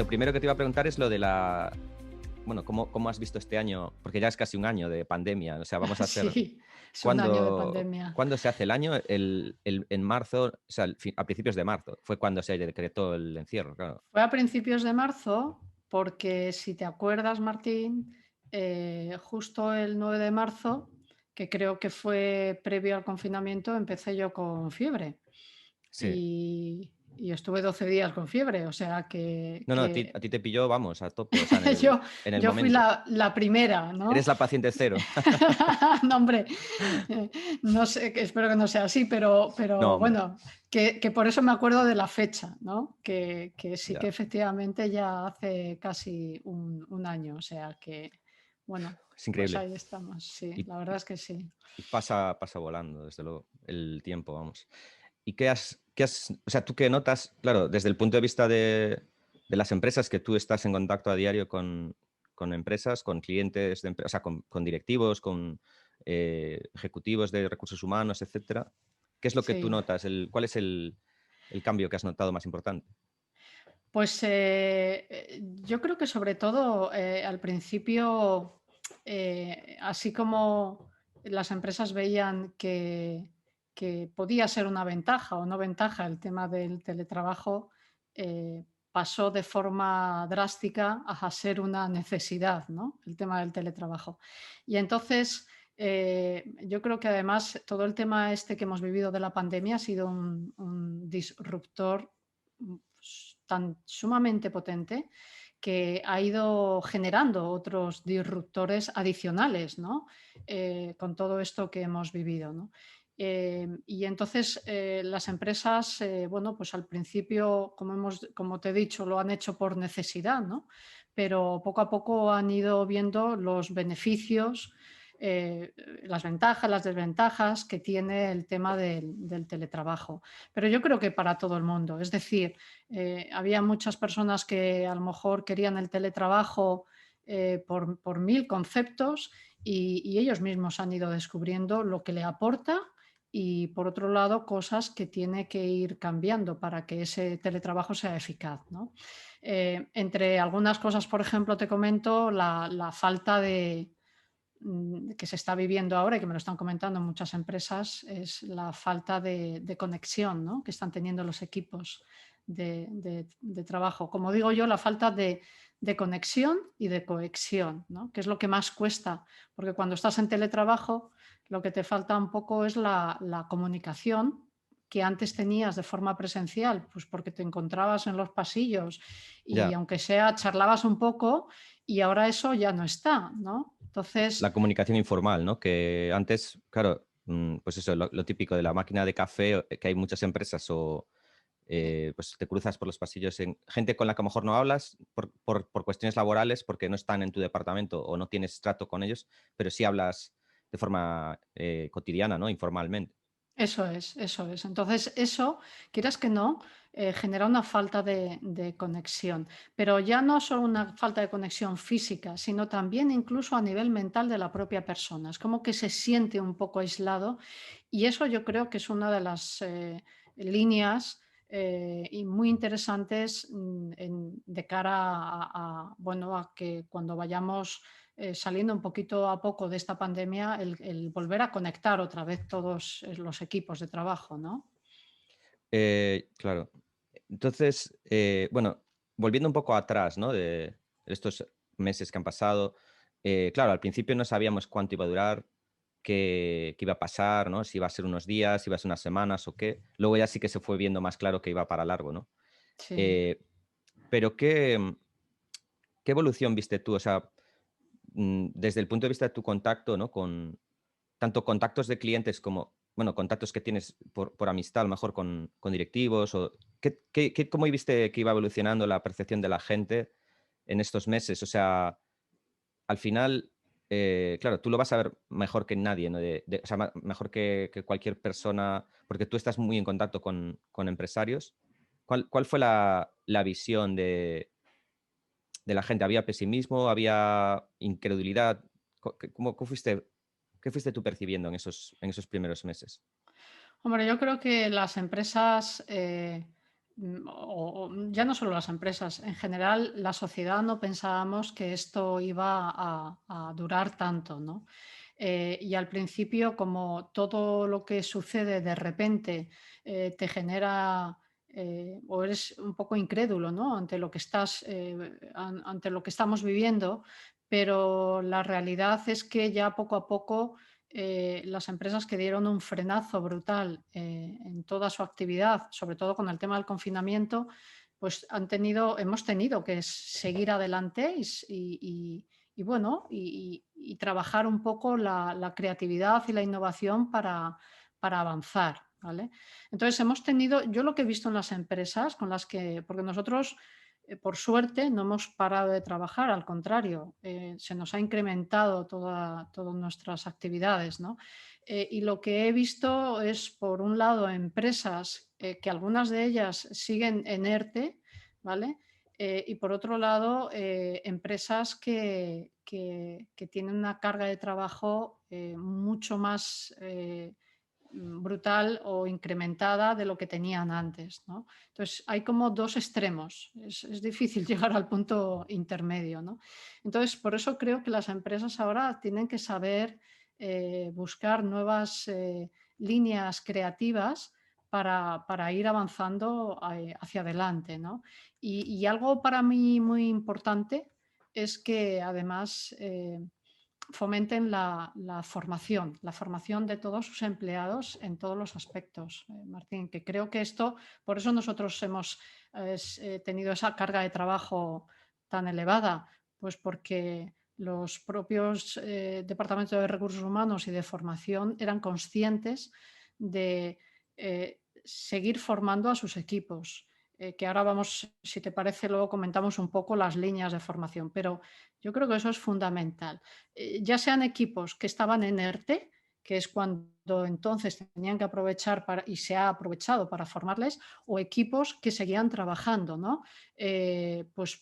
lo primero que te iba a preguntar es lo de la... Bueno, ¿cómo has visto este año? Porque ya es casi un año de pandemia. O sea, vamos a hacer... Sí, es un año de ¿Cuándo, pandemia. ¿cuándo se hace el año? En marzo, o sea, a principios de marzo, fue cuando se decretó el encierro, claro. Fue a principios de marzo, porque si te acuerdas, Martín, justo el 9 de marzo, que creo que fue previo al confinamiento, empecé yo con fiebre Sí. y estuve 12 días con fiebre, o sea que, No, a ti te pilló, vamos, a tope, o sea, yo, en el yo fui momento. la primera, ¿no? Eres la paciente cero. No, hombre, no sé, espero que no sea así, No, pero hombre, bueno, que por eso me acuerdo de la fecha, ¿no? Que sí que ya. efectivamente ya hace casi un año, o sea que, bueno, Es pues increíble. ahí estamos, sí, Y, la verdad es que sí. y pasa volando, desde luego, el tiempo, vamos. ¿Y o sea, tú qué notas, claro, desde el punto de vista de las empresas, que tú estás en contacto a diario con empresas, con clientes, o sea, con directivos, con ejecutivos de recursos humanos, etcétera? ¿Qué es lo que tú Sí. notas? ¿Cuál es el cambio que has notado más importante? Pues yo creo que sobre todo al principio, así como las empresas veían que podía ser una ventaja o no ventaja el tema del teletrabajo, pasó de forma drástica a ser una necesidad, ¿no? El tema del teletrabajo. Y entonces yo creo que además todo el tema este que hemos vivido de la pandemia ha sido un disruptor tan sumamente potente que ha ido generando otros disruptores adicionales, ¿no? Con todo esto que hemos vivido, ¿no? Y entonces las empresas, bueno, pues al principio, como te he dicho, lo han hecho por necesidad, ¿no? Pero poco a poco han ido viendo los beneficios, las ventajas, las desventajas que tiene el tema del teletrabajo. Pero yo creo que para todo el mundo, es decir, había muchas personas que a lo mejor querían el teletrabajo por mil conceptos y ellos mismos han ido descubriendo lo que le aporta y por otro lado cosas que tiene que ir cambiando para que ese teletrabajo sea eficaz, ¿no? Entre algunas cosas, por ejemplo, te comento la falta que se está viviendo ahora y que me lo están comentando muchas empresas es la falta de conexión, ¿no? Que están teniendo los equipos de trabajo. Como digo yo, la falta de conexión y de cohesión, ¿no? Que es lo que más cuesta, porque cuando estás en teletrabajo lo que te falta un poco es la comunicación que antes tenías de forma presencial, pues porque te encontrabas en los pasillos y Ya, aunque sea charlabas un poco y ahora eso ya no está, ¿no? Entonces, la comunicación informal, ¿no? Que antes, claro, pues eso, lo típico de la máquina de café, que hay muchas empresas o pues te cruzas por los pasillos en gente con la que a lo mejor no hablas por cuestiones laborales, porque no están en tu departamento o no tienes trato con ellos, pero sí hablas de forma cotidiana, ¿no? Informalmente. eso es, eso es. Entonces, eso, quieras que no, genera una falta de conexión, pero ya no solo una falta de conexión física, sino también incluso a nivel mental de la propia persona. Es como que se siente un poco aislado y eso yo creo que es una de las líneas y muy interesantes de cara bueno, a que cuando vayamos saliendo un poquito a poco de esta pandemia, el volver a conectar otra vez todos los equipos de trabajo, ¿no? Claro. Entonces, bueno, volviendo un poco atrás, ¿no? De estos meses que han pasado, claro, al principio no sabíamos cuánto iba a durar, qué iba a pasar, ¿no? Si iba a ser unos días, si iba a ser unas semanas o qué. Luego ya sí que se fue viendo más claro que iba para largo, ¿no? Sí. Eh, pero ¿qué evolución viste tú? O sea, desde el punto de vista de tu contacto, ¿no? Con tanto contactos de clientes como, bueno, contactos que tienes por amistad, a lo mejor con directivos, o ¿cómo viste que iba evolucionando la percepción de la gente en estos meses? O sea, al final, claro, tú lo vas a ver mejor que nadie, ¿no? O sea, mejor que cualquier persona, porque tú estás muy en contacto con empresarios. ¿Cuál fue la visión de la gente? ¿Había pesimismo? ¿Había incredulidad? ¿Cómo qué fuiste tú percibiendo en esos primeros meses? Hombre, yo creo que las empresas o ya no solo las empresas, en general la sociedad no pensábamos que esto iba a durar tanto, ¿no? Y al principio, como todo lo que sucede de repente te genera o eres un poco incrédulo, ¿no? Ante lo que ante lo que estamos viviendo, pero la realidad es que ya poco a poco las empresas que dieron un frenazo brutal en toda su actividad, sobre todo con el tema del confinamiento, pues hemos tenido que seguir adelante y bueno, y trabajar un poco la creatividad y la innovación para avanzar, ¿vale? Entonces hemos tenido, yo lo que he visto en las empresas con las que, porque nosotros por suerte no hemos parado de trabajar, al contrario, se nos ha incrementado todas nuestras actividades, ¿no? Y lo que he visto es, por un lado, empresas que algunas de ellas siguen en ERTE, ¿vale? Y por otro lado, empresas que tienen una carga de trabajo mucho más brutal o incrementada de lo que tenían antes, ¿no? Entonces, hay como dos extremos. Es difícil llegar al punto intermedio, ¿no? Entonces, por eso creo que las empresas ahora tienen que saber buscar nuevas líneas creativas para ir avanzando hacia adelante, ¿no? Y algo para mí muy importante es que además fomenten la formación de todos sus empleados en todos los aspectos, Martín, que creo que esto, por eso nosotros hemos tenido esa carga de trabajo tan elevada, pues porque los propios departamentos de recursos humanos y de formación eran conscientes de seguir formando a sus equipos. Que ahora vamos, si te parece, luego comentamos un poco las líneas de formación, pero yo creo que eso es fundamental. Ya sean equipos que estaban en ERTE, que es cuando entonces tenían que aprovechar y se ha aprovechado para formarles, o equipos que seguían trabajando, ¿no? Pues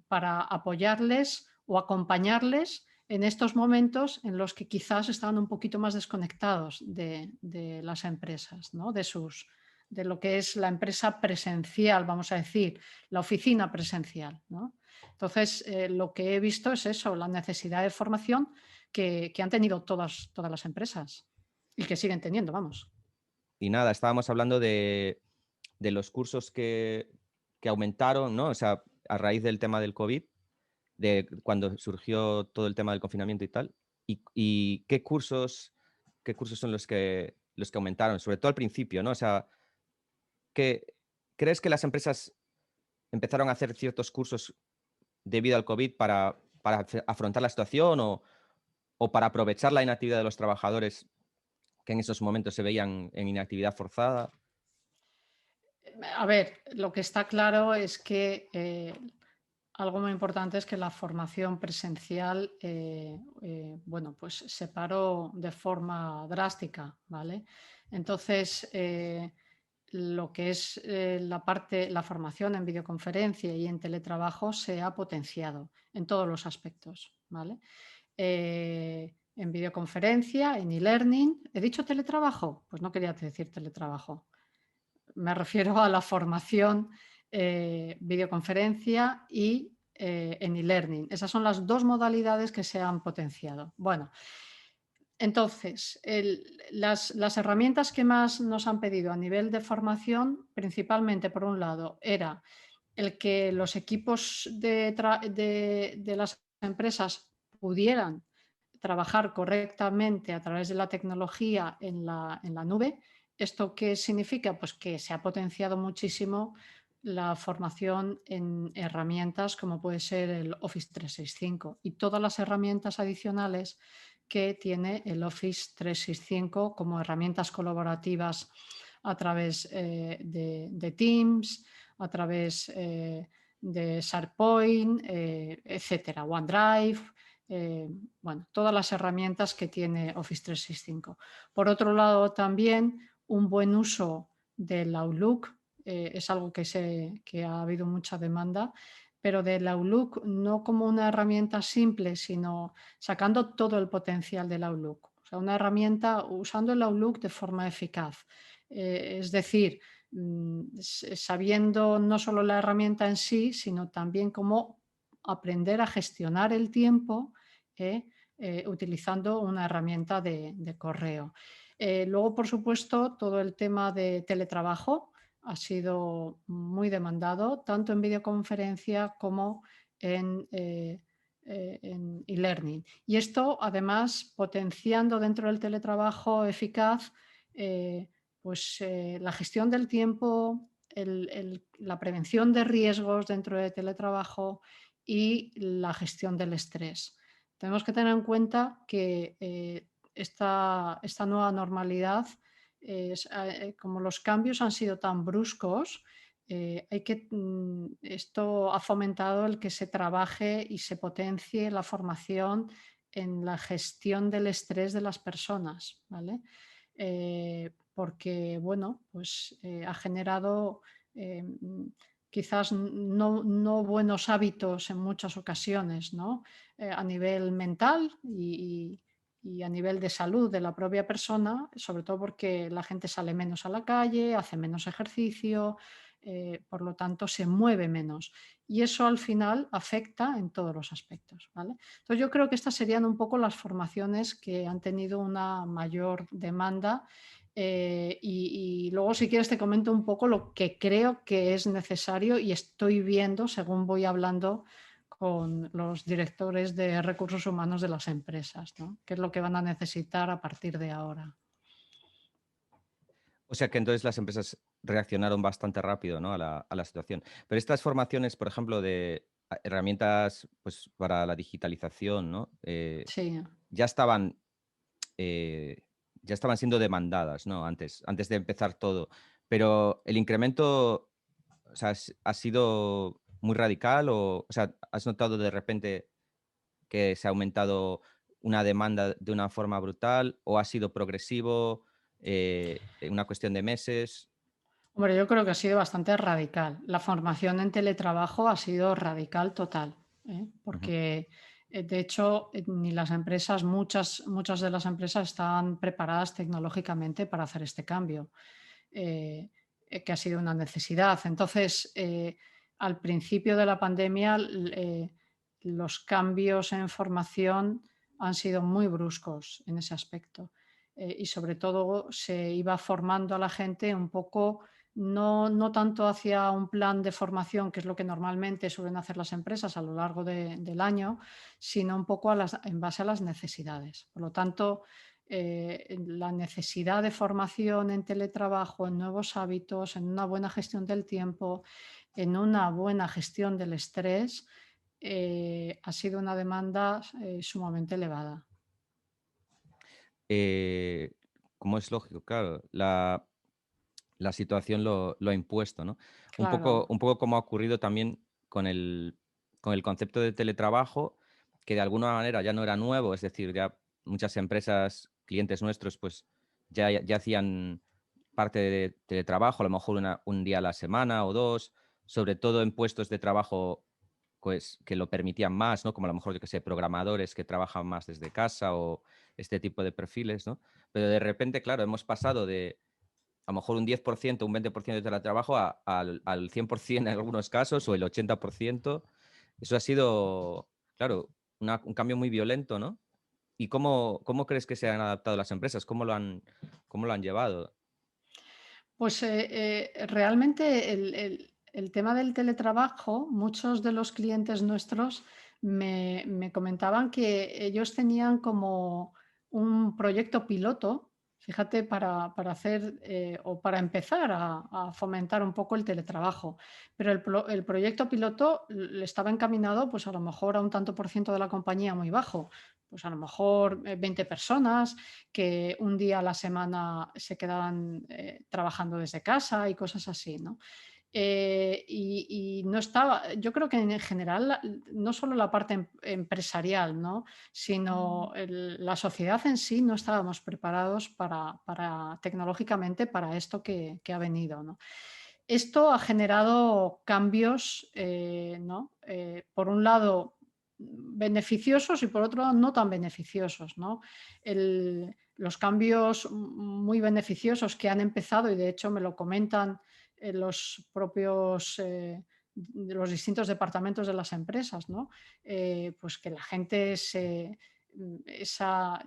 para apoyarles o acompañarles en estos momentos en los que quizás estaban un poquito más desconectados de las empresas, ¿no? De lo que es la empresa presencial, vamos a decir, la oficina presencial, ¿no? Entonces, lo que he visto es eso, la necesidad de formación que han tenido todas las empresas y que siguen teniendo, vamos. Y nada, estábamos hablando de los cursos que aumentaron, ¿no? O sea, a raíz del tema del COVID, de cuando surgió todo el tema del confinamiento y tal. ¿Y qué cursos son los que aumentaron? Sobre todo al principio, ¿no? O sea, ¿qué, ¿crees que las empresas empezaron a hacer ciertos cursos debido al COVID para afrontar la situación o para aprovechar la inactividad de los trabajadores que en esos momentos se veían en inactividad forzada? A ver, lo que está claro es que algo muy importante es que la formación presencial, bueno, pues se paró de forma drástica, ¿vale? Entonces, lo que es la formación en videoconferencia y en teletrabajo se ha potenciado en todos los aspectos, ¿vale? En videoconferencia, en e-learning. ¿He dicho teletrabajo? Pues no quería decir teletrabajo. Me refiero a la formación, videoconferencia y en e-learning. Esas son las dos modalidades que se han potenciado. Bueno, entonces, las herramientas que más nos han pedido a nivel de formación, principalmente por un lado, era el que los equipos de las empresas pudieran trabajar correctamente a través de la tecnología en la nube. ¿Esto qué significa? Pues que se ha potenciado muchísimo la formación en herramientas como puede ser el Office 365 y todas las herramientas adicionales que tiene el Office 365 como herramientas colaborativas a través de Teams, a través de SharePoint, etcétera, OneDrive, bueno, todas las herramientas que tiene Office 365. Por otro lado, también un buen uso del Outlook es algo que ha habido mucha demanda, pero del Outlook no como una herramienta simple, sino sacando todo el potencial del Outlook. O sea, una herramienta usando el Outlook de forma eficaz. Es decir, sabiendo no solo la herramienta en sí, sino también cómo aprender a gestionar el tiempo utilizando una herramienta de correo. Luego, por supuesto, todo el tema de teletrabajo ha sido muy demandado, tanto en videoconferencia como en e-learning. Y esto, además, potenciando dentro del teletrabajo eficaz, la gestión del tiempo, la prevención de riesgos dentro del teletrabajo y la gestión del estrés. Tenemos que tener en cuenta que esta nueva normalidad, como los cambios han sido tan bruscos, esto ha fomentado el que se trabaje y se potencie la formación en la gestión del estrés de las personas, ¿vale? Porque, bueno, pues ha generado quizás no buenos hábitos en muchas ocasiones, ¿no? A nivel mental y a nivel de salud de la propia persona, sobre todo porque la gente sale menos a la calle, hace menos ejercicio, por lo tanto se mueve menos. Y eso al final afecta en todos los aspectos, ¿vale? Entonces yo creo que estas serían un poco las formaciones que han tenido una mayor demanda y luego, si quieres, te comento un poco lo que creo que es necesario y estoy viendo según voy hablando con los directores de recursos humanos de las empresas, ¿no? ¿Qué es lo que van a necesitar a partir de ahora? O sea que entonces las empresas reaccionaron bastante rápido, ¿no? A la situación. Pero estas formaciones, por ejemplo, de herramientas pues, para la digitalización, ¿no? Sí. Ya estaban, eh, ya estaban siendo demandadas, ¿no? Antes de empezar todo. Pero el incremento, o sea, ¿ha sido muy radical o sea, has notado de repente que se ha aumentado una demanda de una forma brutal o ha sido progresivo, en una cuestión de meses? Hombre, yo creo que ha sido bastante radical. La formación en teletrabajo ha sido radical total, ¿eh? Ujú. Porque, de hecho, ni las empresas, muchas de las empresas están preparadas tecnológicamente para hacer este cambio, eh, que ha sido una necesidad. Entonces, al principio de la pandemia, los cambios en formación han sido muy bruscos en ese aspecto. Y sobre todo se iba formando a la gente un poco no tanto hacia un plan de formación, que es lo que normalmente suelen hacer las empresas a lo largo del año, sino un poco en base a las necesidades. Por lo tanto, la necesidad de formación en teletrabajo, en nuevos hábitos, en una buena gestión del tiempo, en una buena gestión del estrés, ha sido una demanda sumamente elevada. Eh, Como es lógico, claro, la situación lo ha impuesto, ¿no? Claro. Un poco como ha ocurrido también con el concepto de teletrabajo, que de alguna manera ya no era nuevo, es decir, ya muchas empresas, clientes nuestros, pues ya hacían parte de teletrabajo, a lo mejor un día a la semana o dos, sobre todo en puestos de trabajo pues, que lo permitían más, ¿no? Como a lo mejor, yo que sé, programadores que trabajan más desde casa o este tipo de perfiles, ¿no? Pero de repente, claro, hemos pasado de a lo mejor un 10%, un 20% de teletrabajo al 100% en algunos casos o el 80%. Eso ha sido, claro, un cambio muy violento, ¿no? ¿Y cómo crees que se han adaptado las empresas? Cómo lo han llevado? Pues realmente el tema del teletrabajo, muchos de los clientes nuestros me comentaban que ellos tenían como un proyecto piloto, fíjate, para hacer o para empezar a fomentar un poco el teletrabajo. Pero el proyecto piloto le estaba encaminado, pues a lo mejor a un tanto por ciento de la compañía muy bajo, pues a lo mejor 20 personas que un día a la semana se quedaban trabajando desde casa y cosas así, ¿no? Y no estaba, yo creo que en general, no solo la parte empresarial, ¿no? Sino la sociedad en sí no estábamos preparados tecnológicamente para esto que ha venido, ¿no? Esto ha generado cambios, ¿no? Por un lado, beneficiosos y por otro lado, no tan beneficiosos, ¿no? El- los cambios muy beneficiosos que han empezado, y de hecho me lo comentan los propios de los distintos departamentos de las empresas, ¿no? Pues que la gente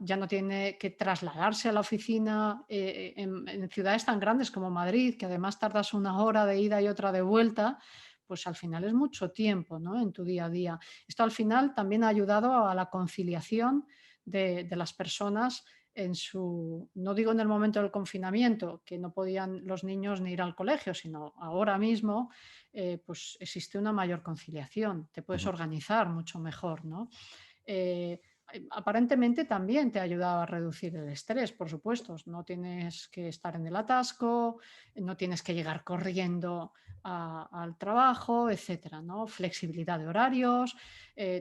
ya no tiene que trasladarse a la oficina en ciudades tan grandes como Madrid, que además tardas una hora de ida y otra de vuelta, pues al final es mucho tiempo, ¿no? En tu día a día. Esto al final también ha ayudado a la conciliación de las personas no digo en el momento del confinamiento, que no podían los niños ni ir al colegio, sino ahora mismo, pues existe una mayor conciliación, te puedes Ujú. organizar mucho mejor, ¿no? Eh, Aparentemente también te ha ayudado a reducir el estrés, por supuesto. No tienes que estar en el atasco, no tienes que llegar corriendo al trabajo, etcétera, ¿no? Flexibilidad de horarios,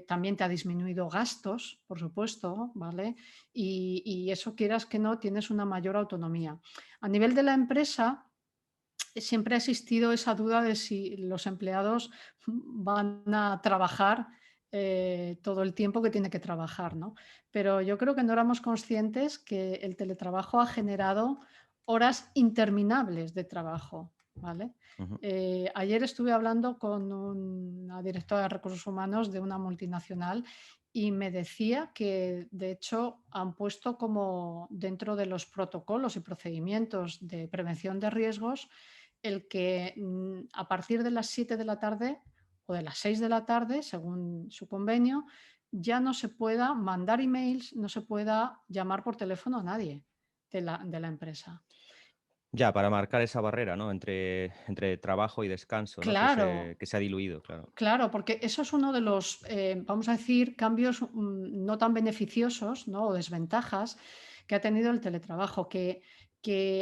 también te ha disminuido gastos, por supuesto, ¿vale? Y eso quieras que no, tienes una mayor autonomía. A nivel de la empresa, siempre ha existido esa duda de si los empleados van a trabajar todo el tiempo que tiene que trabajar, ¿no? Pero yo creo que no éramos conscientes que el teletrabajo ha generado horas interminables de trabajo, ¿vale? Ujú. Ayer estuve hablando con una directora de recursos humanos de una multinacional y me decía que, de hecho, han puesto como dentro de los protocolos y procedimientos de prevención de riesgos el que a partir de las 7 de la tarde o de las 6 de la tarde, según su convenio, ya no se pueda mandar emails, no se pueda llamar por teléfono a nadie de la empresa. Ya, para marcar esa barrera, ¿no? Entre trabajo y descanso, ¿no? Claro, Que se ha diluido, claro. claro, porque eso es uno de los, vamos a decir, cambios no tan beneficiosos, ¿no? O desventajas que ha tenido el teletrabajo, que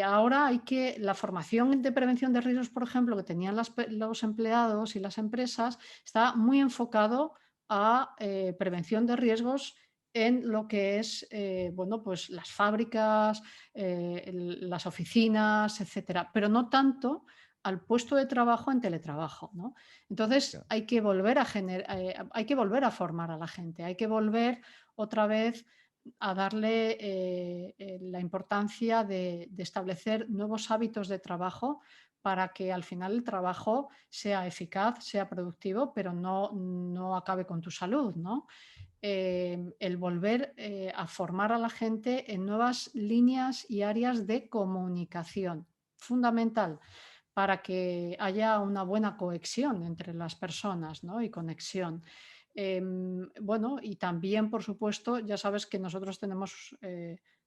ahora la formación de prevención de riesgos, por ejemplo, que tenían los empleados y las empresas, está muy enfocado a prevención de riesgos en lo que es, bueno, pues las fábricas, las oficinas, etcétera, pero no tanto al puesto de trabajo en teletrabajo, ¿no? Entonces Ya. hay que volver a formar a la gente, hay que volver otra vez a darle la importancia de establecer nuevos hábitos de trabajo para que al final el trabajo sea eficaz, sea productivo, pero no acabe con tu salud, ¿no? El volver a formar a la gente en nuevas líneas y áreas de comunicación, fundamental para que haya una buena cohesión entre las personas, ¿no? Y conexión. Bueno, y también, por supuesto, ya sabes que nosotros tenemos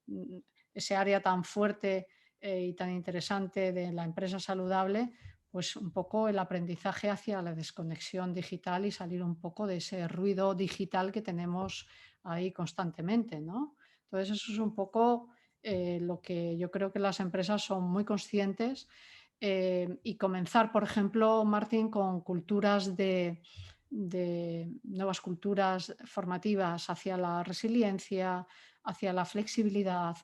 mm, ese área tan fuerte y tan interesante de la empresa saludable, pues un poco el aprendizaje hacia la desconexión digital y salir un poco de ese ruido digital que tenemos ahí constantemente, ¿no? Entonces, eso es un poco lo que yo creo que las empresas son muy conscientes y comenzar, por ejemplo, Martín, con nuevas culturas formativas hacia la resiliencia, hacia la flexibilidad,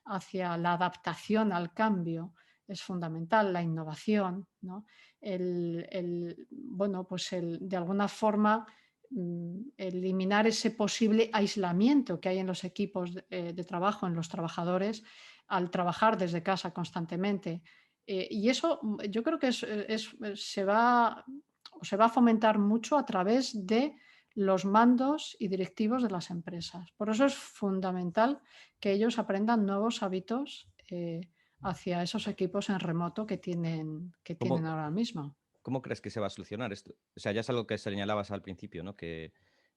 hacia la adaptación al cambio. Es fundamental la innovación, ¿no? Bueno, pues de alguna forma eliminar ese posible aislamiento que hay en los equipos de trabajo, en los trabajadores, al trabajar desde casa constantemente. Y eso yo creo que se va a fomentar mucho a través de los mandos y directivos de las empresas. Por eso es fundamental que ellos aprendan nuevos hábitos hacia esos equipos en remoto que tienen ¿Cómo, ahora mismo. cómo crees que se va a solucionar esto? O sea, ya es algo que señalabas al principio, ¿no? Que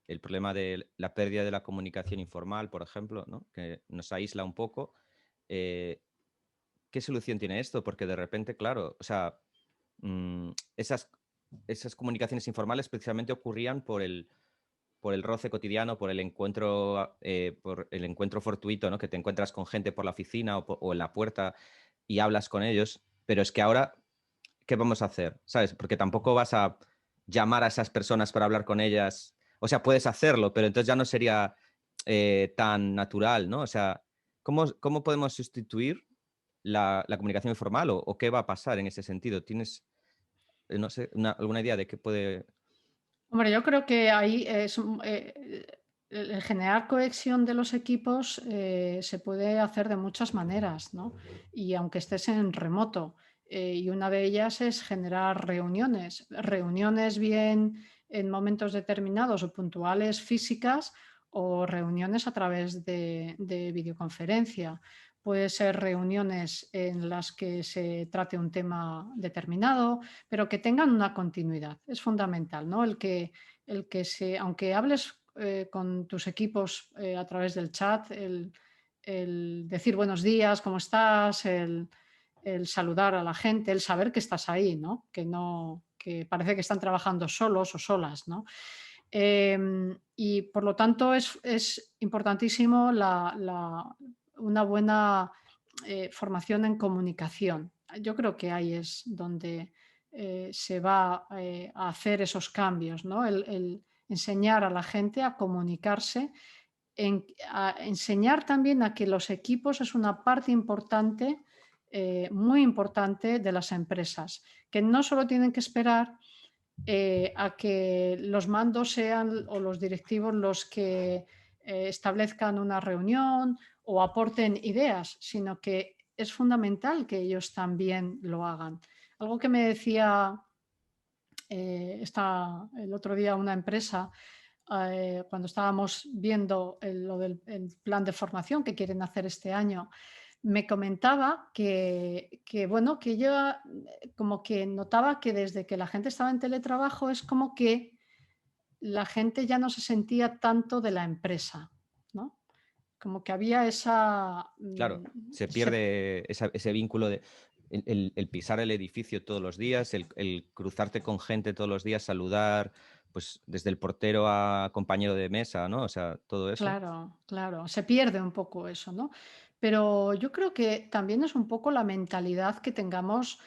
el problema de la pérdida de la comunicación informal, por ejemplo, ¿no? Que nos aísla un poco. Eh, ¿Qué solución tiene esto? Porque de repente, claro, o sea, mm, esas, esas comunicaciones informales precisamente ocurrían por el roce cotidiano, por el encuentro fortuito, ¿no? Que te encuentras con gente por la oficina o en la puerta y hablas con ellos. Pero es que ahora, ¿qué vamos a hacer? ¿Sabes? Porque tampoco vas a llamar a esas personas para hablar con ellas. O sea, puedes hacerlo, pero entonces ya no sería tan natural, ¿no? O sea, ¿cómo podemos sustituir la comunicación informal o qué va a pasar en ese sentido? ¿Tienes, no sé, alguna idea de qué puede... Hombre, yo creo que ahí el generar cohesión de los equipos se puede hacer de muchas maneras, ¿no? Y aunque estés en remoto, y una de ellas es generar reuniones bien en momentos determinados o puntuales físicas o reuniones a través de videoconferencia. Puede ser reuniones en las que se trate un tema determinado, pero que tengan una continuidad. Es fundamental, ¿no? Aunque hables con tus equipos a través del chat, el decir buenos días, ¿cómo estás? El saludar a la gente, el saber que estás ahí, ¿no? Que parece que están trabajando solos o solas, ¿no? Y por lo tanto es importantísimo una buena formación en comunicación. Yo creo que ahí es donde se va a hacer esos cambios, ¿no? El enseñar a la gente a comunicarse, a enseñar también a que los equipos es una parte importante, muy importante de las empresas, que no solo tienen que esperar a que los mandos sean o los directivos los que establezcan una reunión o aporten ideas, sino que es fundamental que ellos también lo hagan. Algo que me decía el otro día una empresa cuando estábamos viendo lo del el plan de formación que quieren hacer este año, me comentaba bueno, que ella como que notaba que desde que la gente estaba en teletrabajo es como que la gente ya no se sentía tanto de la empresa, ¿no? Como que había esa, Claro, se pierde ese vínculo de el pisar el edificio todos los días, el cruzarte con gente todos los días, saludar, pues desde el portero a compañero de mesa, ¿no? O sea, todo eso. Claro, claro, se pierde un poco eso, ¿no? Pero yo creo que también es un poco la mentalidad que tengamos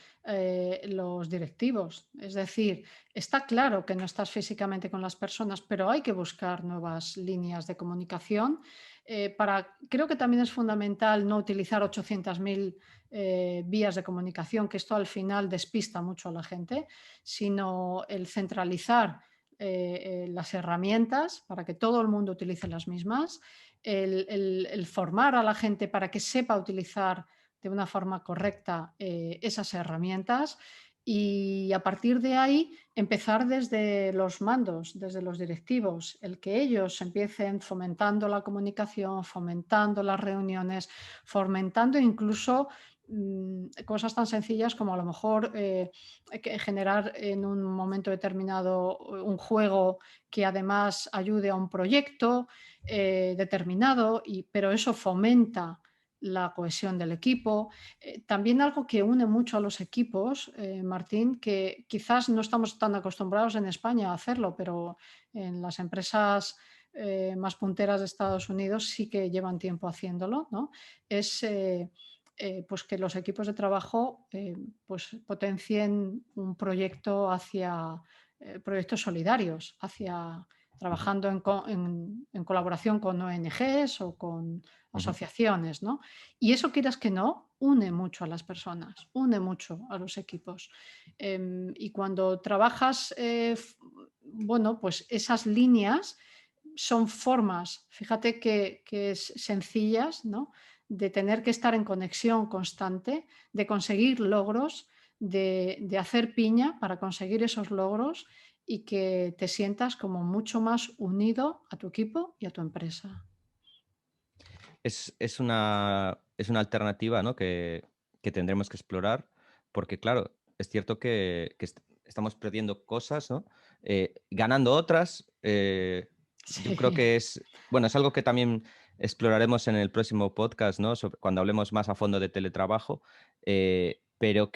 los directivos. Es decir, está claro que no estás físicamente con las personas, pero hay que buscar nuevas líneas de comunicación. Creo que también es fundamental no utilizar 800.000 vías de comunicación, que esto al final despista mucho a la gente, sino el centralizar las herramientas para que todo el mundo utilice las mismas, el formar a la gente para que sepa utilizar de una forma correcta esas herramientas y a partir de ahí empezar desde los mandos, desde los directivos, el que ellos empiecen fomentando la comunicación, fomentando las reuniones, fomentando incluso cosas tan sencillas como a lo mejor generar en un momento determinado un juego que además ayude a un proyecto determinado, pero eso fomenta la cohesión del equipo. También algo que une mucho a los equipos, Martín, que quizás no estamos tan acostumbrados en España a hacerlo, pero en las empresas más punteras de Estados Unidos sí que llevan tiempo haciéndolo, ¿no? Es pues que los equipos de trabajo pues potencien un proyecto hacia proyectos solidarios, trabajando en colaboración con ONGs o con Ujú. asociaciones, ¿no? Y eso, quieras que no, une mucho a las personas, une mucho a los equipos. Y cuando trabajas, bueno, pues esas líneas son formas, fíjate que es sencillas, ¿no? De tener que estar en conexión constante, de conseguir logros, de hacer piña para conseguir esos logros y que te sientas como mucho más unido a tu equipo y a tu empresa. Es una alternativa, ¿no? Que tendremos que explorar, porque claro, es cierto que estamos perdiendo cosas, ¿no? Ganando otras. Yo creo Sí, que bueno, es algo que también exploraremos en el próximo podcast, ¿no? Cuando hablemos más a fondo de teletrabajo, pero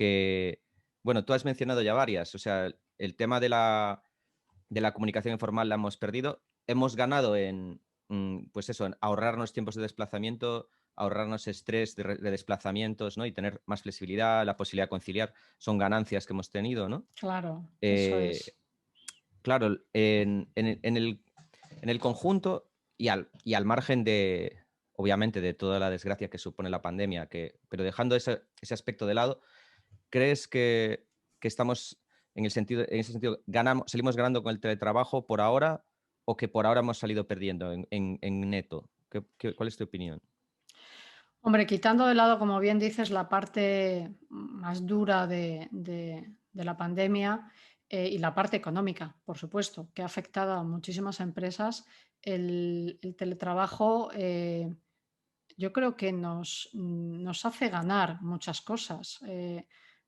bueno, tú has mencionado ya varias, o sea, el tema de la comunicación informal la hemos perdido. Hemos ganado pues eso, en ahorrarnos tiempos de desplazamiento, ahorrarnos estrés de desplazamientos, ¿no? Y tener más flexibilidad, la posibilidad de conciliar, son ganancias que hemos tenido, ¿no? claro, eso Eh, es. claro, en el conjunto y al margen obviamente, de toda la desgracia que supone la pandemia, pero dejando ese aspecto de lado, ¿crees que estamos en ese sentido, salimos ganando con el teletrabajo por ahora? o que por ahora hemos salido perdiendo en neto? ¿Cuál es tu opinión? Hombre, quitando de lado, como bien dices, la parte más dura de la pandemia, y la parte económica, por supuesto, que ha afectado a muchísimas empresas, el teletrabajo, yo creo que nos hace ganar muchas cosas.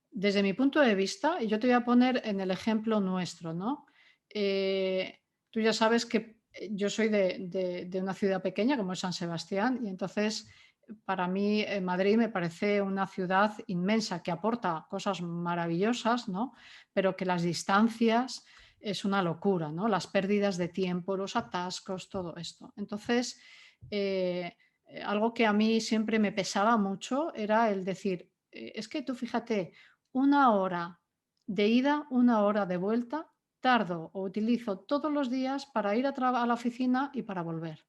Desde mi punto de vista, y yo te voy a poner en el ejemplo nuestro, ¿no? Tú ya sabes que yo soy de una ciudad pequeña como es San Sebastián, y entonces para mí Madrid me parece una ciudad inmensa que aporta cosas maravillosas, ¿no? Pero que las distancias es una locura, ¿no? Las pérdidas de tiempo, los atascos, todo esto. Entonces, algo que a mí siempre me pesaba mucho era el decir, es que tú fíjate, una hora de ida, una hora de vuelta, tardo o utilizo todos los días para ir a la oficina y para volver.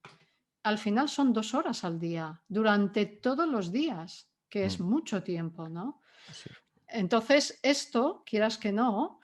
Al final son 2 horas al día, durante todos los días, que es Mm, mucho tiempo, ¿no? sí, Entonces, esto, quieras que no,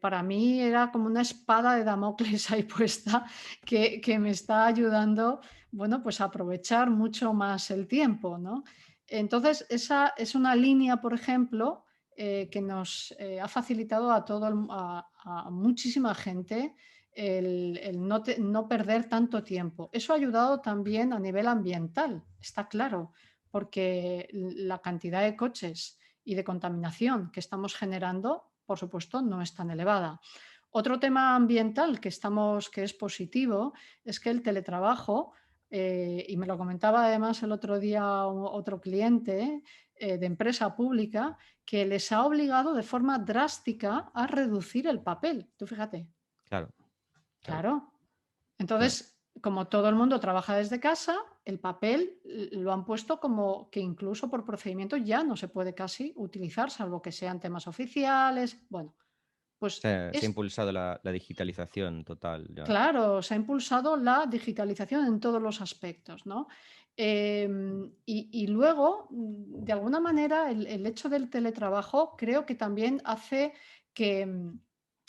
para mí era como una espada de Damocles ahí puesta que me está ayudando, bueno, pues a aprovechar mucho más el tiempo, ¿no? Entonces, esa es una línea, por ejemplo, que nos ha facilitado a muchísima gente el no perder tanto tiempo. Eso ha ayudado también a nivel ambiental, está claro, porque la cantidad de coches y de contaminación que estamos generando, por supuesto, no es tan elevada. Otro tema ambiental que es positivo, es que el teletrabajo, y me lo comentaba además el otro día otro cliente de empresa pública, que les ha obligado de forma drástica a reducir el papel. Tú fíjate, claro, claro. claro. No, Entonces, como todo el mundo trabaja desde casa, el papel lo han puesto como que incluso por procedimiento ya no se puede casi utilizar, salvo que sean temas oficiales. Bueno, pues se ha es impulsado la digitalización total ya. claro, se ha impulsado la digitalización en todos los aspectos, ¿no? Y luego, de alguna manera, el hecho del teletrabajo creo que también hace que,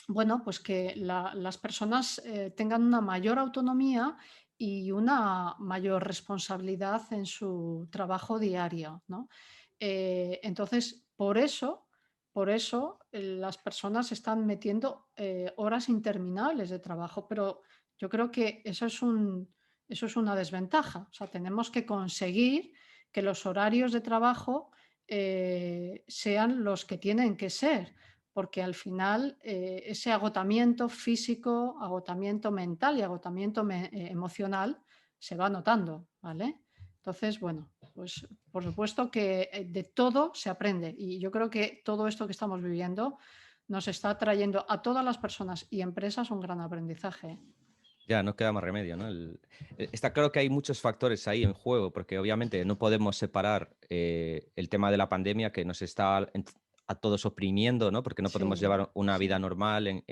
bueno, pues que las personas tengan una mayor autonomía y una mayor responsabilidad en su trabajo diario, ¿no? Entonces, por eso, las personas están metiendo horas interminables de trabajo, pero yo creo que eso es una desventaja. O sea, tenemos que conseguir que los horarios de trabajo sean los que tienen que ser, porque al final ese agotamiento físico, agotamiento mental y agotamiento emocional se va notando, ¿vale? Entonces, bueno, pues por supuesto que de todo se aprende y yo creo que todo esto que estamos viviendo nos está trayendo a todas las personas y empresas un gran aprendizaje. Ya, no queda más remedio, ¿no? Está claro que hay muchos factores ahí en juego, porque obviamente no podemos separar el tema de la pandemia que nos está a todos oprimiendo, ¿no? Porque no podemos Sí, llevar una vida sí, normal,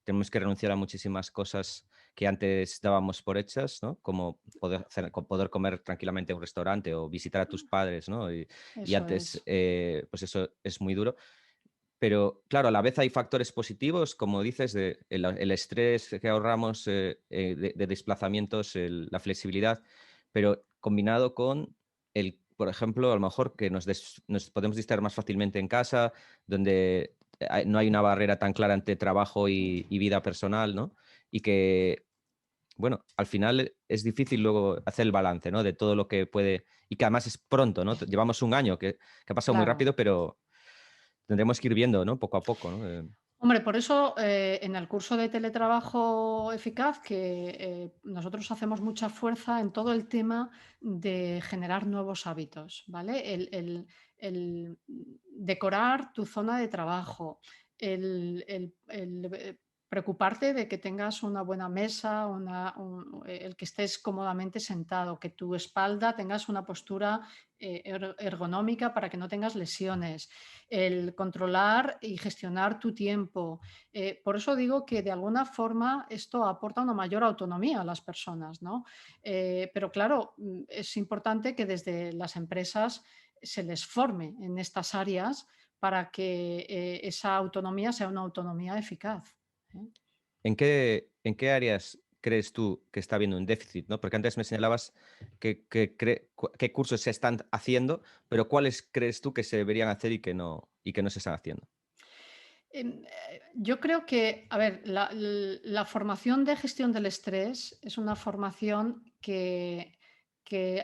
tenemos que renunciar a muchísimas cosas que antes dábamos por hechas, ¿no? Como poder comer tranquilamente en un restaurante o visitar a tus padres, ¿no? Y eso antes, es. pues eso es muy duro. Pero claro, a la vez hay factores positivos, como dices, el estrés que ahorramos de desplazamientos, la flexibilidad, pero combinado con por ejemplo, a lo mejor que nos podemos distraer más fácilmente en casa, donde no hay una barrera tan clara entre trabajo y vida personal, ¿no? Y que, bueno, al final es difícil luego hacer el balance, ¿no? De todo lo que puede, y que además es pronto, ¿no? Llevamos un año que ha pasado muy Claro. rápido, pero tendremos que ir viendo, ¿no? Poco a poco, ¿no? Hombre, por eso en el curso de teletrabajo eficaz, que nosotros hacemos mucha fuerza en todo el tema de generar nuevos hábitos, ¿vale? El decorar tu zona de trabajo, el preocuparte de que tengas una buena mesa, el que estés cómodamente sentado, que tu espalda tengas una postura ergonómica para que no tengas lesiones, el controlar y gestionar tu tiempo. Por eso digo que de alguna forma esto aporta una mayor autonomía a las personas, ¿no? Pero claro, es importante que desde las empresas se les forme en estas áreas para que esa autonomía sea una autonomía eficaz. ¿Eh? ¿En qué áreas crees tú que está habiendo un déficit, no? Porque antes me señalabas qué cursos se están haciendo, pero ¿cuáles crees tú que se deberían hacer y que no se están haciendo? Yo creo que, a ver, la formación de gestión del estrés es una formación que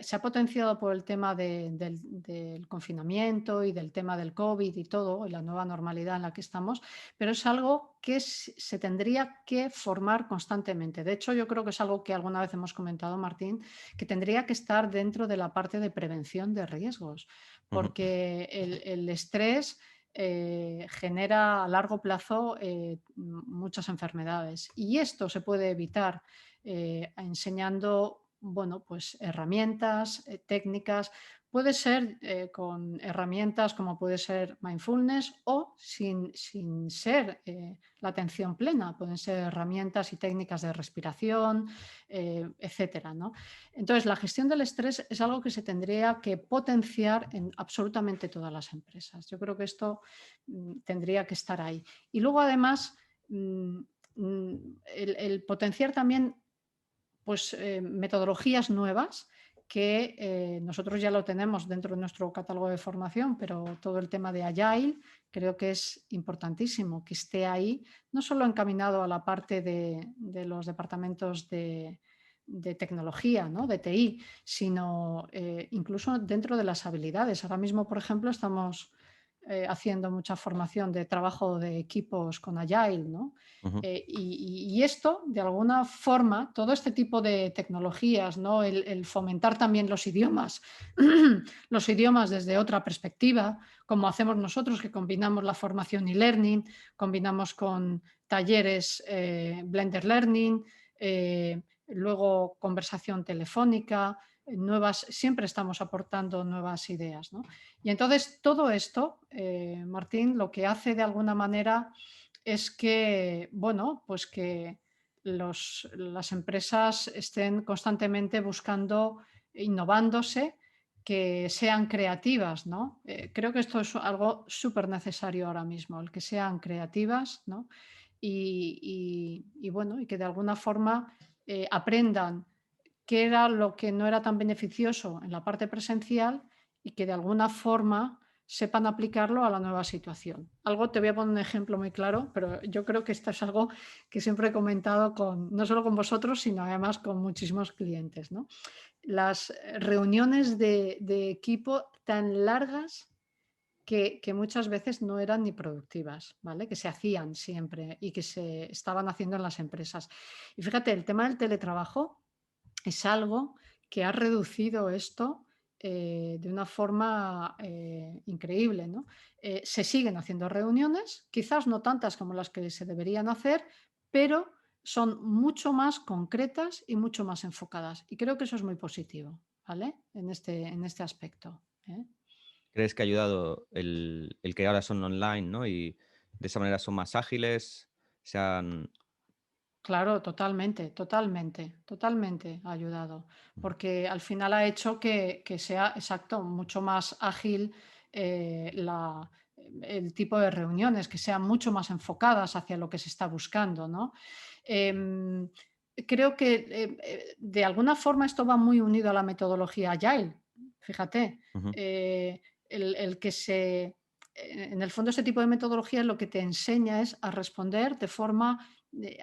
se ha potenciado por el tema del confinamiento y del tema del COVID y todo, y la nueva normalidad en la que estamos, pero es algo que se tendría que formar constantemente. De hecho, yo creo que es algo que alguna vez hemos comentado, Martín, que tendría que estar dentro de la parte de prevención de riesgos, Ujú. porque el estrés genera a largo plazo muchas enfermedades. Y esto se puede evitar enseñando, bueno, pues herramientas, técnicas. Puede ser con herramientas como puede ser mindfulness o sin ser la atención plena. Pueden ser herramientas y técnicas de respiración, etcétera, ¿no? Entonces, la gestión del estrés es algo que se tendría que potenciar en absolutamente todas las empresas. Yo creo que esto tendría que estar ahí. Y luego, además, mm, el potenciar también pues, metodologías nuevas que nosotros ya lo tenemos dentro de nuestro catálogo de formación, pero todo el tema de Agile creo que es importantísimo que esté ahí, no solo encaminado a la parte de los departamentos de tecnología, ¿no? De TI, sino incluso dentro de las habilidades. Ahora mismo, por ejemplo, estamos haciendo mucha formación de trabajo de equipos con Agile, ¿no? Ujú. Y esto, de alguna forma, todo este tipo de tecnologías, ¿no? El fomentar también los idiomas, los idiomas desde otra perspectiva, como hacemos nosotros, que combinamos la formación y learning, combinamos con talleres Blended Learning, luego conversación telefónica, nuevas, siempre estamos aportando nuevas ideas, ¿no? Y entonces todo esto, Martín, lo que hace de alguna manera es que, bueno, pues que las empresas estén constantemente buscando, innovándose, que sean creativas, ¿no? Creo que esto es algo súper necesario ahora mismo, el que sean creativas, ¿no? Y bueno, y que de alguna forma aprendan qué era lo que no era tan beneficioso en la parte presencial y que de alguna forma sepan aplicarlo a la nueva situación. Algo, te voy a poner un ejemplo muy claro, pero yo creo que esto es algo que siempre he comentado con, no solo con vosotros, sino además con muchísimos clientes, ¿no? Las reuniones de equipo tan largas que muchas veces no eran ni productivas, ¿vale? Que se hacían siempre y que se estaban haciendo en las empresas. Y fíjate, el tema del teletrabajo es algo que ha reducido esto de una forma increíble, ¿no? Se siguen haciendo reuniones, quizás no tantas como las que se deberían hacer, pero son mucho más concretas y mucho más enfocadas. Y creo que eso es muy positivo, ¿vale? En este aspecto. ¿Eh? ¿Crees que ha ayudado el que ahora son online, ¿no? Y de esa manera son más ágiles, se han... Claro, totalmente, totalmente, totalmente ha ayudado, porque al final ha hecho que sea, exacto, mucho más ágil el tipo de reuniones, que sean mucho más enfocadas hacia lo que se está buscando, ¿no? Em, Creo que de alguna forma esto va muy unido a la metodología Agile, fíjate, Ujú. el que en el fondo este tipo de metodología lo que te enseña es a responder de forma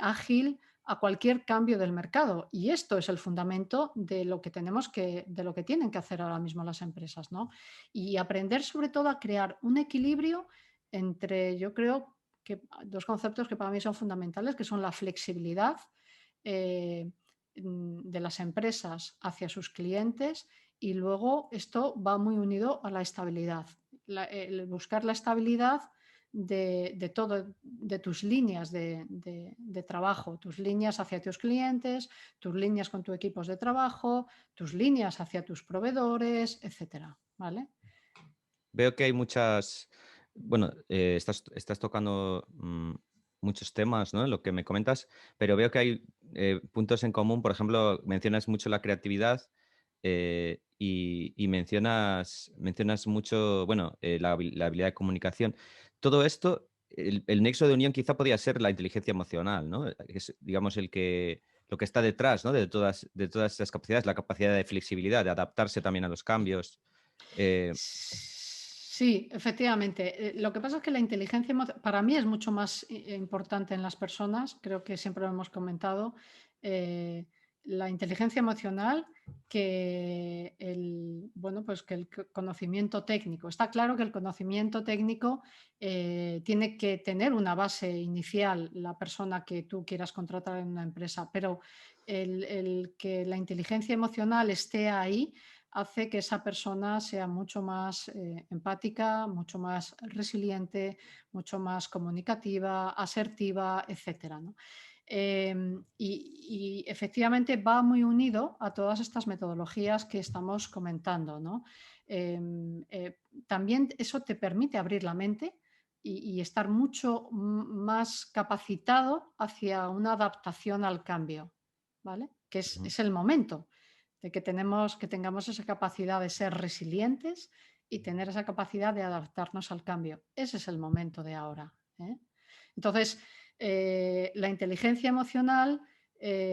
ágil a cualquier cambio del mercado. Y esto es el fundamento de lo que de lo que tienen que hacer ahora mismo las empresas, ¿no? Y aprender sobre todo a crear un equilibrio entre, yo creo que dos conceptos que para mí son fundamentales, que son la flexibilidad eh, de las empresas hacia sus clientes y luego esto va muy unido a la estabilidad. El buscar la estabilidad de todo, de tus líneas de trabajo, tus líneas hacia tus clientes, tus líneas con tus equipos de trabajo, tus líneas hacia tus proveedores, etcétera, ¿vale? Veo que hay muchas, bueno, estás tocando muchos temas, ¿no? En lo que me comentas, pero veo que hay puntos en común. Por ejemplo, mencionas mucho la creatividad y mencionas mucho, bueno, la habilidad de comunicación. Todo esto, el nexo de unión quizá podría ser la inteligencia emocional, ¿no? Es, digamos, lo que está detrás, ¿no? De todas esas capacidades, la capacidad de flexibilidad, de adaptarse también a los cambios. Sí, efectivamente. Lo que pasa es que la inteligencia para mí es mucho más importante en las personas, creo que siempre lo hemos comentado, eh, la inteligencia emocional que bueno, pues que el conocimiento técnico. Está claro que el conocimiento técnico tiene que tener una base inicial la persona que tú quieras contratar en una empresa, pero el que la inteligencia emocional esté ahí hace que esa persona sea mucho más empática, mucho más resiliente, mucho más comunicativa, asertiva, etcétera, ¿no? Y efectivamente va muy unido a todas estas metodologías que estamos comentando, ¿no? También eso te permite abrir la mente y estar mucho más capacitado hacia una adaptación al cambio, ¿vale? Que Ujú. es el momento de que tengamos esa capacidad de ser resilientes y tener esa capacidad de adaptarnos al cambio. Ese es el momento de ahora, ¿eh? Entonces, la inteligencia emocional,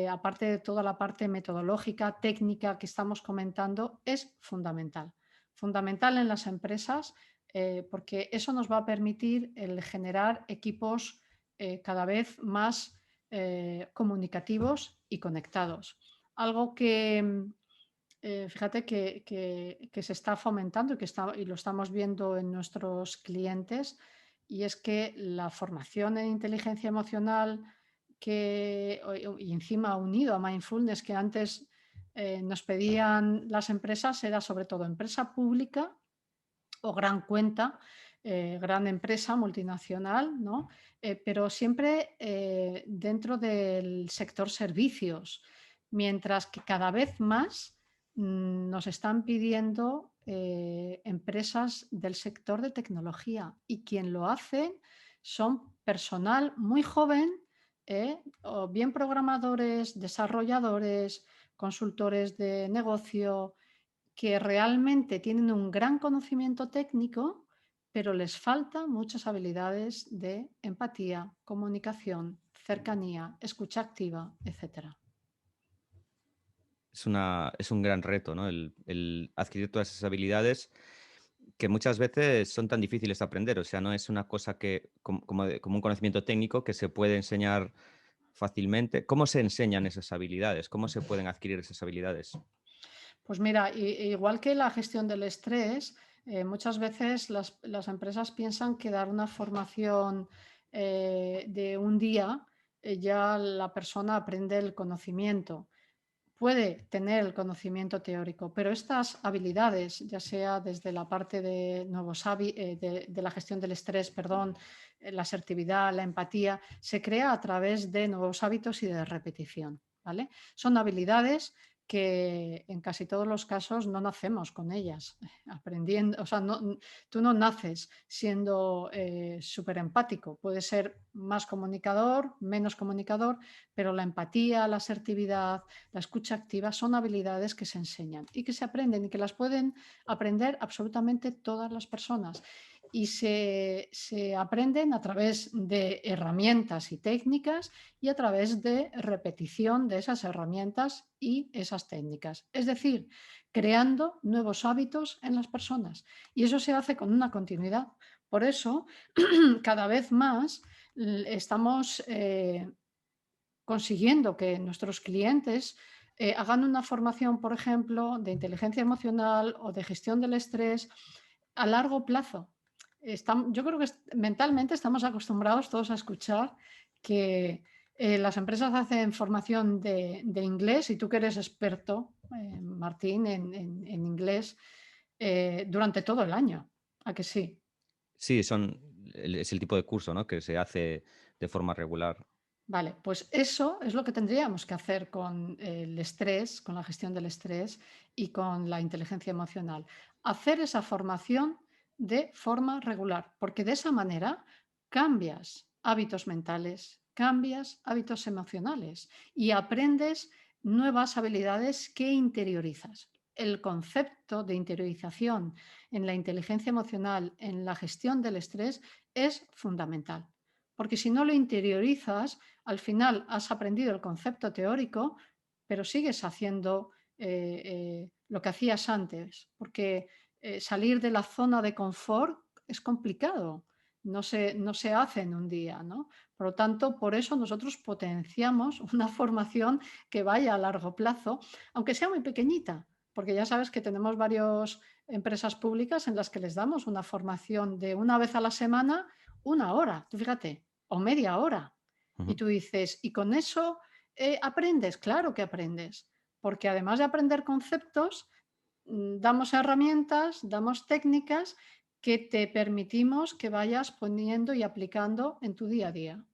aparte de toda la parte metodológica, técnica que estamos comentando, es fundamental. Fundamental en las empresas porque eso nos va a permitir el generar equipos cada vez más comunicativos y conectados. Algo que, fíjate que se está fomentando y lo estamos viendo en nuestros clientes, y es que la formación en inteligencia emocional y encima unido a mindfulness que antes nos pedían las empresas era sobre todo empresa pública o gran cuenta, gran empresa multinacional, ¿no? Pero siempre dentro del sector servicios, mientras que cada vez más nos están pidiendo empresas del sector de tecnología y quien lo hacen son personal muy joven, o bien programadores, desarrolladores, consultores de negocio, que realmente tienen un gran conocimiento técnico, pero les faltan muchas habilidades de empatía, comunicación, cercanía, escucha activa, etcétera. Es un gran reto, ¿no? El adquirir todas esas habilidades que muchas veces son tan difíciles de aprender. O sea, no es una cosa que, como un conocimiento técnico que se puede enseñar fácilmente. ¿Cómo se enseñan esas habilidades? ¿Cómo se pueden adquirir esas habilidades? Pues mira, igual que la gestión del estrés, muchas veces las empresas piensan que dar una formación de un día, ya la persona aprende el conocimiento. Puede tener el conocimiento teórico, pero estas habilidades, ya sea desde la parte de de la gestión del estrés, perdón, la asertividad, la empatía, se crea a través de nuevos hábitos y de repetición, ¿vale? Son habilidades que en casi todos los casos no nacemos con ellas, aprendiendo, o sea, tú no naces siendo súper empático, puedes ser más comunicador, menos comunicador, pero la empatía, la asertividad, la escucha activa son habilidades que se enseñan y que se aprenden y que las pueden aprender absolutamente todas las personas. Y se aprenden a través de herramientas y técnicas y a través de repetición de esas herramientas y esas técnicas. Es decir, creando nuevos hábitos en las personas. Y eso se hace con una continuidad. Por eso, cada vez más estamos consiguiendo que nuestros clientes hagan una formación, por ejemplo, de inteligencia emocional o de gestión del estrés a largo plazo. Yo creo que mentalmente estamos acostumbrados todos a escuchar que las empresas hacen formación de inglés y tú que eres experto, Martín, en inglés durante todo el año. ¿A que sí? Sí, es el tipo de curso, ¿no? Que se hace de forma regular. Vale, pues eso es lo que tendríamos que hacer con el estrés, con la gestión del estrés y con la inteligencia emocional. Hacer esa formación de forma regular, porque de esa manera cambias hábitos mentales, cambias hábitos emocionales y aprendes nuevas habilidades que interiorizas. el concepto de interiorización en la inteligencia emocional, en la gestión del estrés, es fundamental. Porque si no lo interiorizas, al final has aprendido el concepto teórico, pero sigues haciendo lo que hacías antes. Porque salir de la zona de confort es complicado. No se hace en un día, ¿no? Por lo tanto, por eso nosotros potenciamos una formación que vaya a largo plazo, aunque sea muy pequeñita, porque ya sabes que tenemos varias empresas públicas en las que les damos una formación de una vez a la semana, una hora, tú fíjate, o media hora. Y Ujú. tú dices, ¿y con eso aprendes? Claro que aprendes, porque además de aprender conceptos, damos herramientas, damos técnicas que te permitimos que vayas poniendo y aplicando en tu día a día.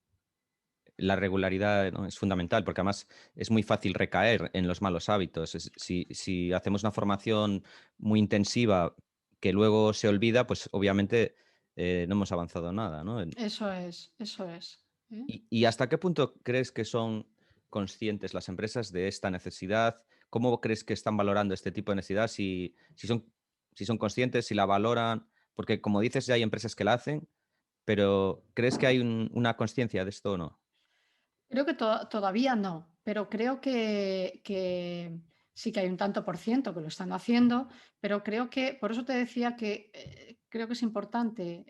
La regularidad, ¿no?, es fundamental, porque además es muy fácil recaer en los malos hábitos. Si hacemos una formación muy intensiva que luego se olvida, pues obviamente, no hemos avanzado nada, ¿no? Eso es, eso es. ¿Eh? ¿Y hasta qué punto crees que son conscientes las empresas de esta necesidad? ¿Cómo crees que están valorando este tipo de necesidad? Si son conscientes, si la valoran, porque como dices, ya hay empresas que la hacen, pero ¿crees que hay una conciencia de esto o no? Creo que todavía no, pero creo que sí que hay un tanto por ciento que lo están haciendo, pero creo que, por eso te decía que creo que es importante,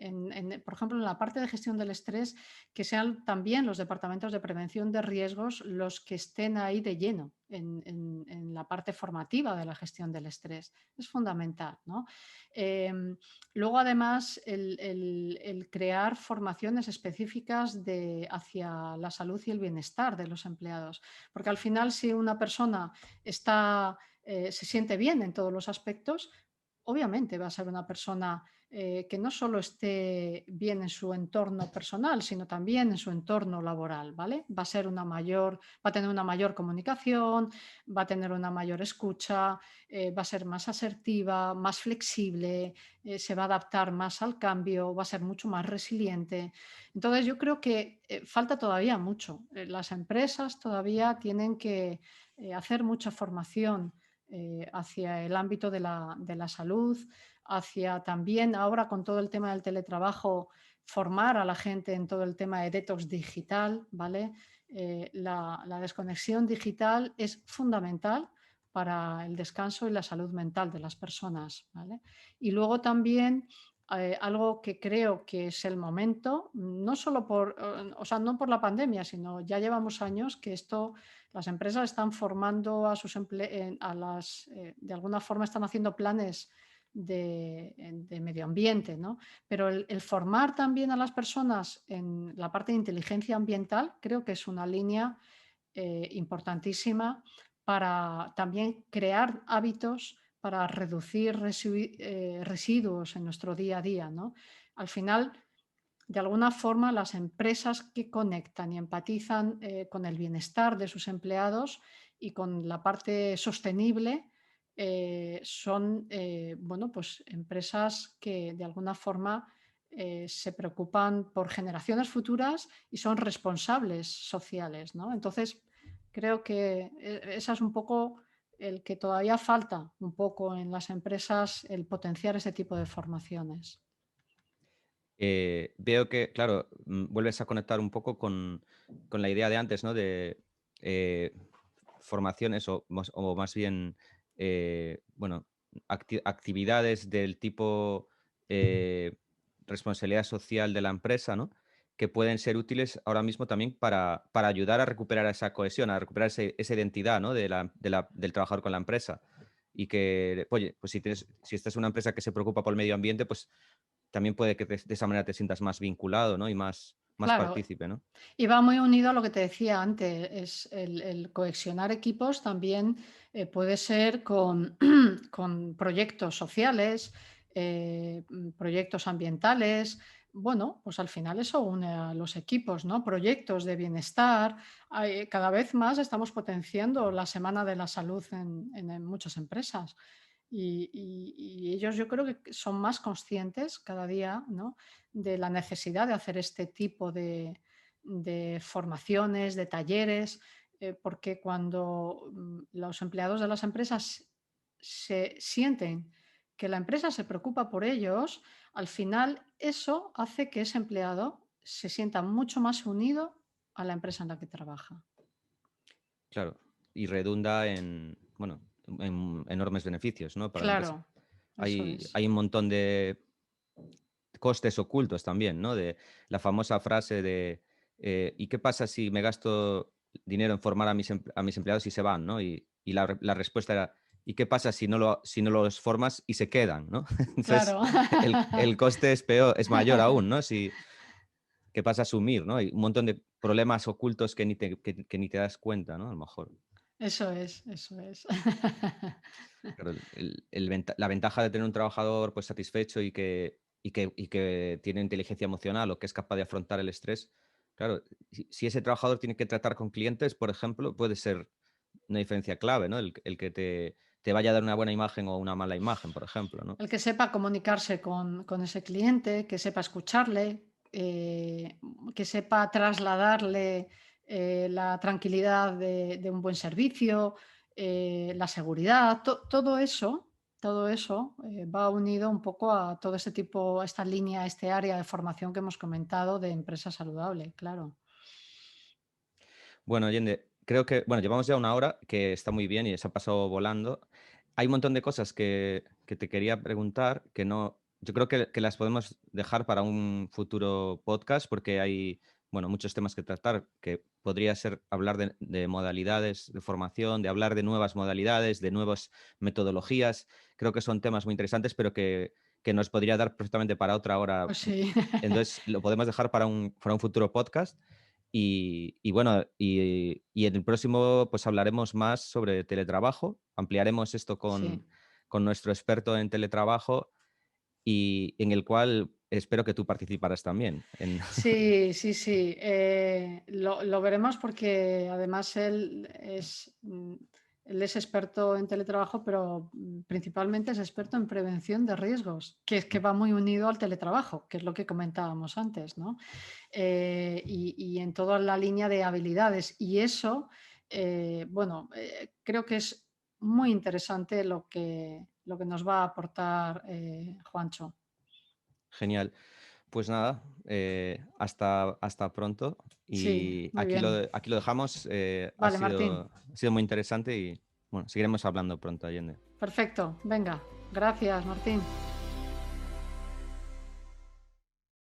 por ejemplo, en la parte de gestión del estrés, que sean también los departamentos de prevención de riesgos los que estén ahí de lleno en la parte formativa de la gestión del estrés. Es fundamental, ¿no? Em, Luego, además, el crear formaciones específicas hacia la salud y el bienestar de los empleados. Porque al final, si una persona se siente bien en todos los aspectos, obviamente va a ser una persona que no solo esté bien en su entorno personal, sino también en su entorno laboral, ¿vale? Va a tener una mayor comunicación, va a tener una mayor escucha, va a ser más asertiva, más flexible, se va a adaptar más al cambio, va a ser mucho más resiliente. Entonces, yo creo que falta todavía mucho. Las empresas todavía tienen que hacer mucha formación hacia el ámbito de la salud, hacia también ahora con todo el tema del teletrabajo, formar a la gente en todo el tema de detox digital, ¿vale? La desconexión digital es fundamental para el descanso y la salud mental de las personas, ¿vale? Y luego también algo que creo que es el momento, no solo o sea, no por la pandemia, sino ya llevamos años que las empresas están formando a sus de alguna forma están haciendo planes de medio ambiente, ¿no? Pero el formar también a las personas en la parte de inteligencia ambiental creo que es una línea importantísima para también crear hábitos para reducir residuos en nuestro día a día, ¿no? Al final, de alguna forma, las empresas que conectan y empatizan con el bienestar de sus empleados y con la parte sostenible son bueno, pues empresas que de alguna forma se preocupan por generaciones futuras y son responsables sociales, ¿no? Entonces, creo que esa es un poco el que todavía falta un poco en las empresas, el potenciar ese tipo de formaciones. Veo que, claro, vuelves a conectar un poco con la idea de antes, ¿no? De eh, formaciones o más bien, bueno, actividades del tipo eh, responsabilidad social de la empresa, ¿no? Que pueden ser útiles ahora mismo también para ayudar a recuperar esa cohesión, a recuperar esa identidad, ¿no? Del trabajador con la empresa. Y que, oye, pues si esta es una empresa que se preocupa por el medio ambiente, pues también puede que de esa manera te sientas más vinculado, ¿no? Y más Claro, partícipe, ¿no? y va muy unido a lo que te decía antes, es el cohesionar equipos también puede ser con, con proyectos sociales, proyectos ambientales. Bueno, pues al final eso une a los equipos, ¿no? Proyectos de bienestar. Cada vez más estamos potenciando la Semana de la Salud en muchas empresas. Y ellos yo creo que son más conscientes cada día, ¿no?, de la necesidad de hacer este tipo de formaciones, de talleres, porque cuando los empleados de las empresas se sienten que la empresa se preocupa por ellos, al final eso hace que ese empleado se sienta mucho más unido a la empresa en la que trabaja. Claro, y redunda en, bueno, en enormes beneficios, ¿no? Para la empresa. Claro, eso es. Hay un montón de costes ocultos también, ¿no? De la famosa frase de, ¿y qué pasa si me gasto dinero en formar a mis empleados y se van, ¿no? Y la respuesta era, ¿y qué pasa si no los formas y se quedan, ¿no? Entonces, Claro. el coste es peor, es mayor aún, ¿no? Si, que pasa a asumir, ¿no? Hay un montón de problemas ocultos que ni te das cuenta, ¿no? A lo mejor. Eso es, eso es. Claro, la ventaja de tener un trabajador pues, satisfecho y que tiene inteligencia emocional o que es capaz de afrontar el estrés, claro, si ese trabajador tiene que tratar con clientes, por ejemplo, puede ser una diferencia clave, ¿no? El que te vaya a dar una buena imagen o una mala imagen, por ejemplo, ¿no? El que sepa comunicarse con ese cliente, que sepa escucharle, que sepa trasladarle la tranquilidad de un buen servicio, la seguridad, todo eso va unido un poco a todo este tipo, a esta línea, a este área de formación que hemos comentado de empresa saludable, claro. Bueno, Allende, creo que, bueno, llevamos ya una hora, que está muy bien y se ha pasado volando. Hay un montón de cosas que te quería preguntar que no, yo creo que las podemos dejar para un futuro podcast porque hay, bueno, muchos temas que tratar, que podría ser hablar de modalidades de formación, de hablar de nuevas modalidades, de nuevas metodologías. Creo que son temas muy interesantes, pero que nos podría dar perfectamente para otra hora. Pues sí. Entonces, lo podemos dejar para un futuro podcast. Y bueno, y en el próximo pues hablaremos más sobre teletrabajo, ampliaremos esto Sí. con nuestro experto en teletrabajo y en el cual espero que tú participaras también. Sí, sí, sí. Lo veremos porque además él es experto en teletrabajo, pero principalmente es experto en prevención de riesgos, que es que va muy unido al teletrabajo, que es lo que comentábamos antes, ¿no? Y en toda la línea de habilidades. Y eso, bueno, creo que es muy interesante lo que nos va a aportar Juancho. Genial. Pues nada, hasta pronto Sí, y muy bien. aquí lo dejamos. Vale, Martín. Ha sido muy interesante y bueno, seguiremos hablando pronto, Allende. Perfecto. Venga. Gracias, Martín.